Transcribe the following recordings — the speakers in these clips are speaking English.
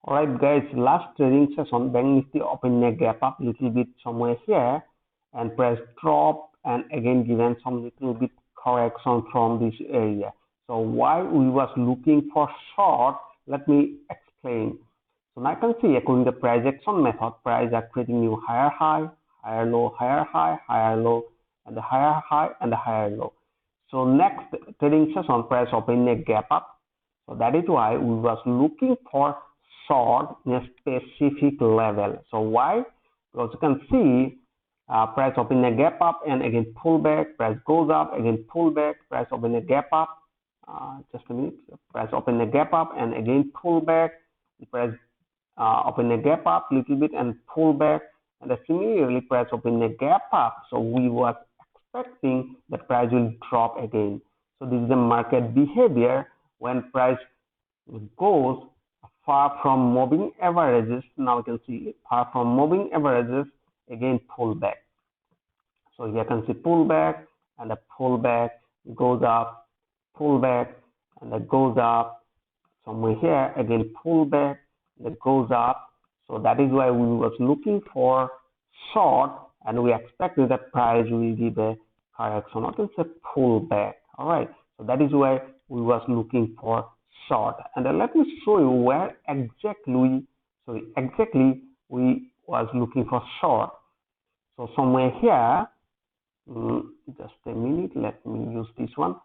Alright guys, last trading session Bank Nifty opened a gap up little bit somewhere here and price drop and again given some little bit correction from this area. So why we was looking for short, let me explain. So now I can see according to the price action method, price are creating new higher high, higher low, higher high, higher low, and the higher high and the higher low. So next trading session price opened a gap up. So that is why we was looking for short in a specific level. So why? Because you can see price open a gap up and again pull back, price goes up, again pull back, price open a gap up, just a minute, price open a gap up and again pull back, price open a gap up little bit and pull back, and similarly price open a gap up. So we was expecting that price will drop again. So this is the market behavior when price goes far from moving averages. Now you can see far from moving averages, again pull back. So here you can see pull back and the pull back goes up, pull back and that goes up. Somewhere here again pull back, that goes up. So that is why we was looking for short and we expected that price will give a correction. I can say pull back. All right. So that is why we was looking for short, and let me show you where exactly we was looking for short. So somewhere here, just a minute, let me use this one.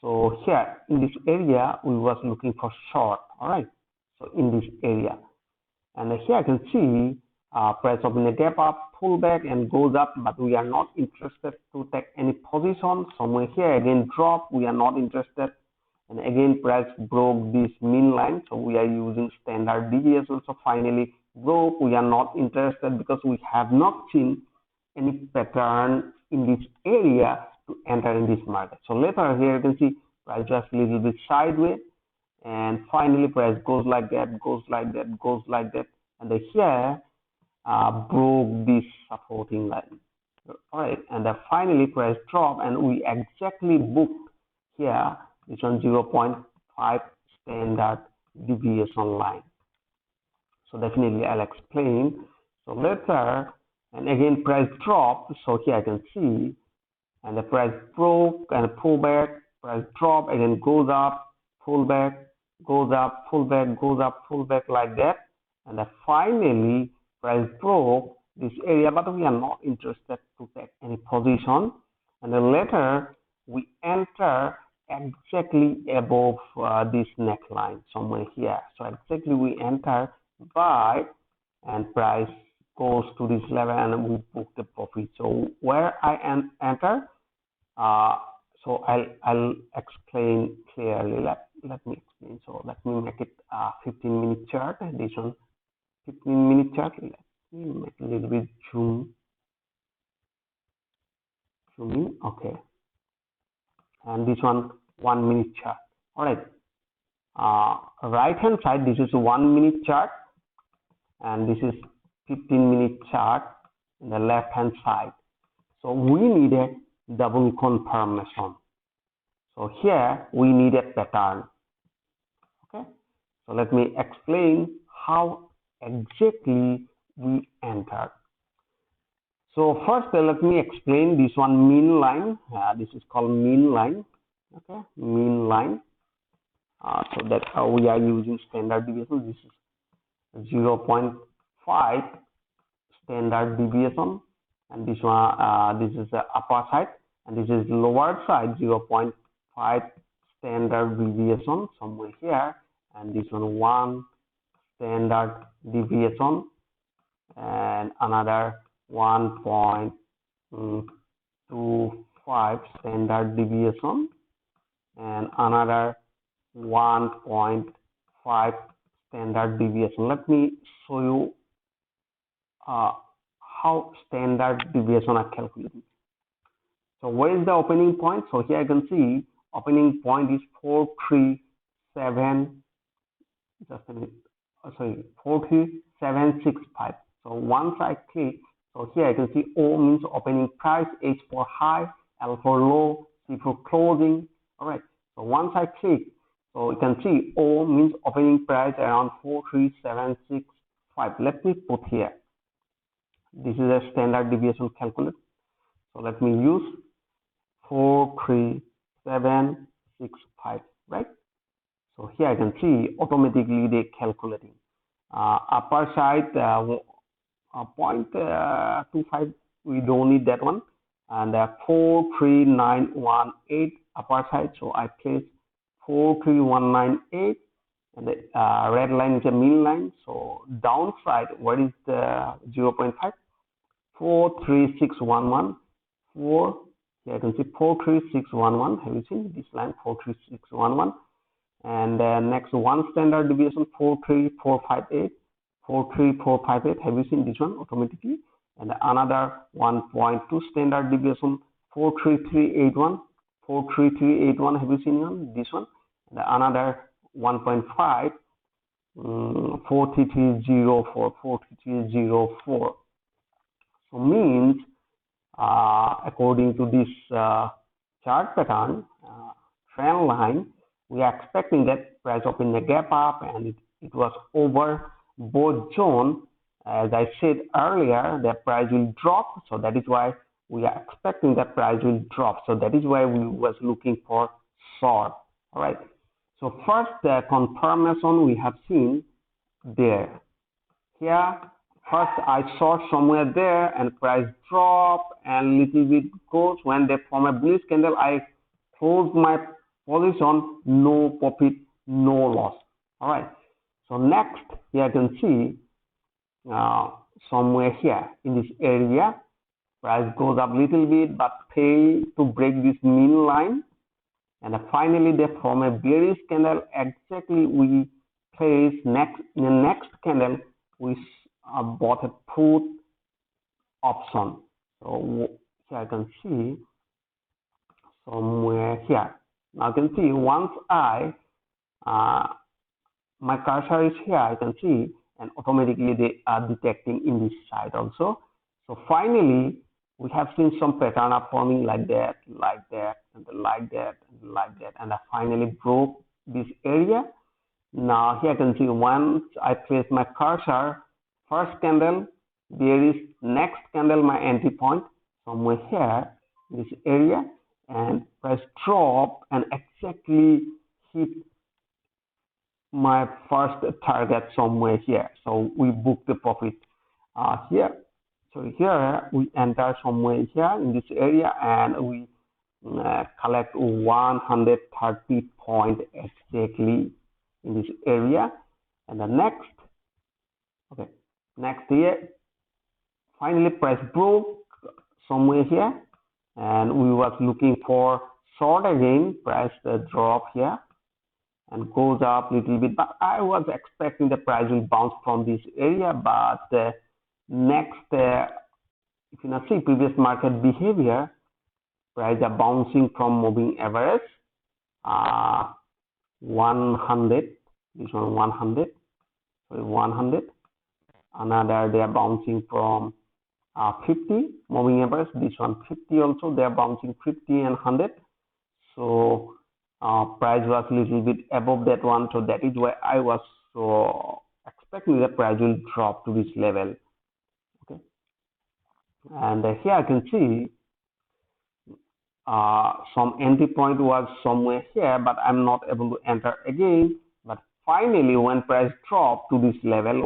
So here in this area we was looking for short. All right, so in this area, and here I can see price open a gap up, pull back and goes up, but we are not interested to take any position. Somewhere here again drop, we are not interested. And again price broke this mean line, so we are using standard deviation. So finally broke, we are not interested because we have not seen any pattern in this area to enter in this market. So later here you can see price just a little bit sideways, and finally price goes like that, goes like that, goes like that, and here broke this supporting line. All right, and finally price drop, and we exactly booked here this one 0.5 standard deviation line. So definitely I'll explain. So later, and again price dropped. So here I can see, and the price broke and pull back, price drop, again goes up, pull back, goes up, pull back, goes up, pull back like that. And then finally price broke this area, but we are not interested to take any position. And then later we enter exactly above this neckline somewhere here. So exactly we enter buy and price goes to this level and we book the profit. So where I enter, so I'll explain clearly. Let me explain. So let me make it a 15-minute chart. This one 15-minute chart. Let me make a little bit zoom in. Okay. And this one 1 minute chart. All right, right hand side this is a 1 minute chart and this is 15-minute chart in the left hand side. So we need a double confirmation. So here we need a pattern. Okay, so let me explain how exactly we enter. So first let me explain this one mean line. This is called mean line. Okay, mean line. So that's how we are using standard deviation. This is 0.5 standard deviation, and this one this is the upper side, and this is lower side 0.5 standard deviation somewhere here, and this one standard deviation, and another 1.25 standard deviation, and another 1.5 standard deviation. Let me show you how standard deviation are calculated. So where is the opening point? So here I can see opening point is 437. Just a minute. Sorry, 43765. So once I click, so here I can see O means opening price, H for high, L for low, C for closing. All right. So once I click, So you can see O means opening price around 43765. Let me put here. This is a standard deviation calculator. So let me use 43765, right? So here I can see automatically they calculating. Upper side 0.25, we don't need that one, and 43918 upper side. So I place 43198, and the red line is a mean line. So downside, what is the 0.5? 43611. Here I can see 43611. Have you seen this line? 43611. And next one standard deviation 43458. 43458. Have you seen this one automatically? And another 1.2 standard deviation 43381. 43381. Have you seen this one? And another 1.5 43304. 43304. So means according to this chart pattern trend line, we are expecting that price opened a gap up, and it was over both zone. As I said earlier, the price will drop, so that is why we are expecting that price will drop. So that is why we was looking for short. All right. So first, the confirmation we have seen there. Here, first I saw somewhere there, and price drop and little bit goes. When they form a bullish candle, I closed my position, no profit, no loss. All right. So next, here I can see somewhere here in this area, price goes up little bit, but fail to break this mean line. And finally, they form a bearish candle. Exactly, we place in the next candle, we bought a put option. So here I can see somewhere here. Now you can see once my cursor is here, I can see, and automatically they are detecting in this side also. So finally, we have seen some pattern are forming like that, and like that, and and I finally broke this area. Now here I can see once I place my cursor, first candle, there is next candle, my entry point somewhere here, this area, and price drop and exactly hit my first target somewhere here. So we book the profit here. So here we enter somewhere here in this area, and we collect 130 point exactly in this area. And the next here, finally price broke somewhere here, and we was looking for short again. Price drop here and goes up a little bit, but I was expecting the price will bounce from this area. But next, if you not see previous market behavior, price are bouncing from moving average 100, this one 100, sorry 100. Another they are bouncing from 50 moving average, this one 50 also, they are bouncing 50 and 100. So price was a little bit above that one, so that is why I was so expecting the price will drop to this level. Okay, and here I can see some entry point was somewhere here, but I'm not able to enter again. But finally, when price dropped to this level,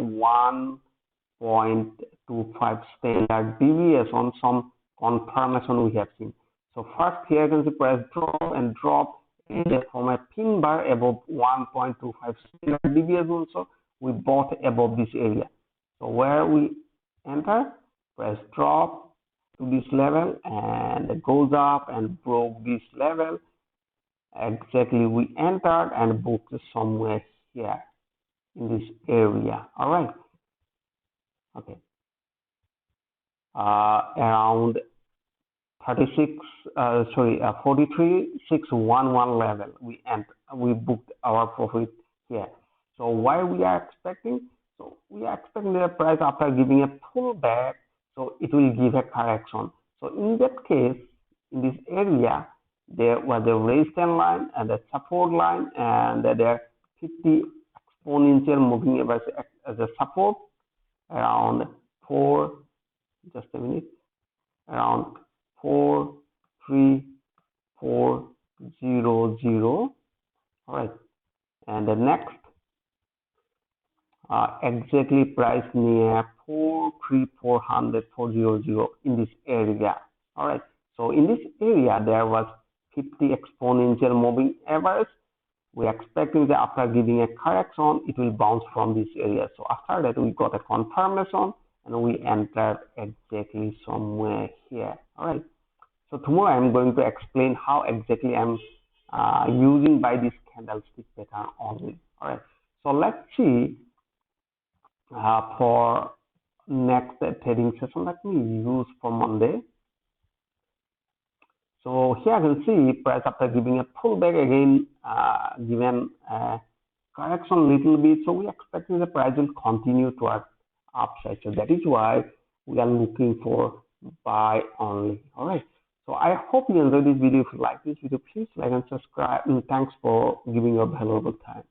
1.25 standard deviation, some confirmation we have seen. So first here I can see price drop and drop, and from a pin bar above 1.25 standard deviation. So we bought above this area. So where we enter, price drop to this level and it goes up and broke this level. Exactly, we entered and booked somewhere here in this area. All right. Okay. Around 43,611 level. We booked our profit here. So why we are expecting? So we are expecting the price after giving a pullback, so it will give a correction. So in that case, in this area, there was a resistance line and a support line, and there 50 exponential moving average as a support around 4, just a minute, around 43400. All right, and the next exactly price near 43400 in this area. All right, so in this area there was 50 exponential moving average. We're expecting that after giving a correction, it will bounce from this area. So after that, we got a confirmation and we entered exactly somewhere here. All right. So tomorrow I'm going to explain how exactly I'm using by this candlestick pattern only. All right. So let's see for next trading session. Let me use for Monday. So here I can see price after giving a pullback again, given a correction little bit. So we expecting the price will continue towards upside. So that is why we are looking for buy only. All right. So I hope you enjoyed this video. If you like this video, please like and subscribe. And thanks for giving your valuable time.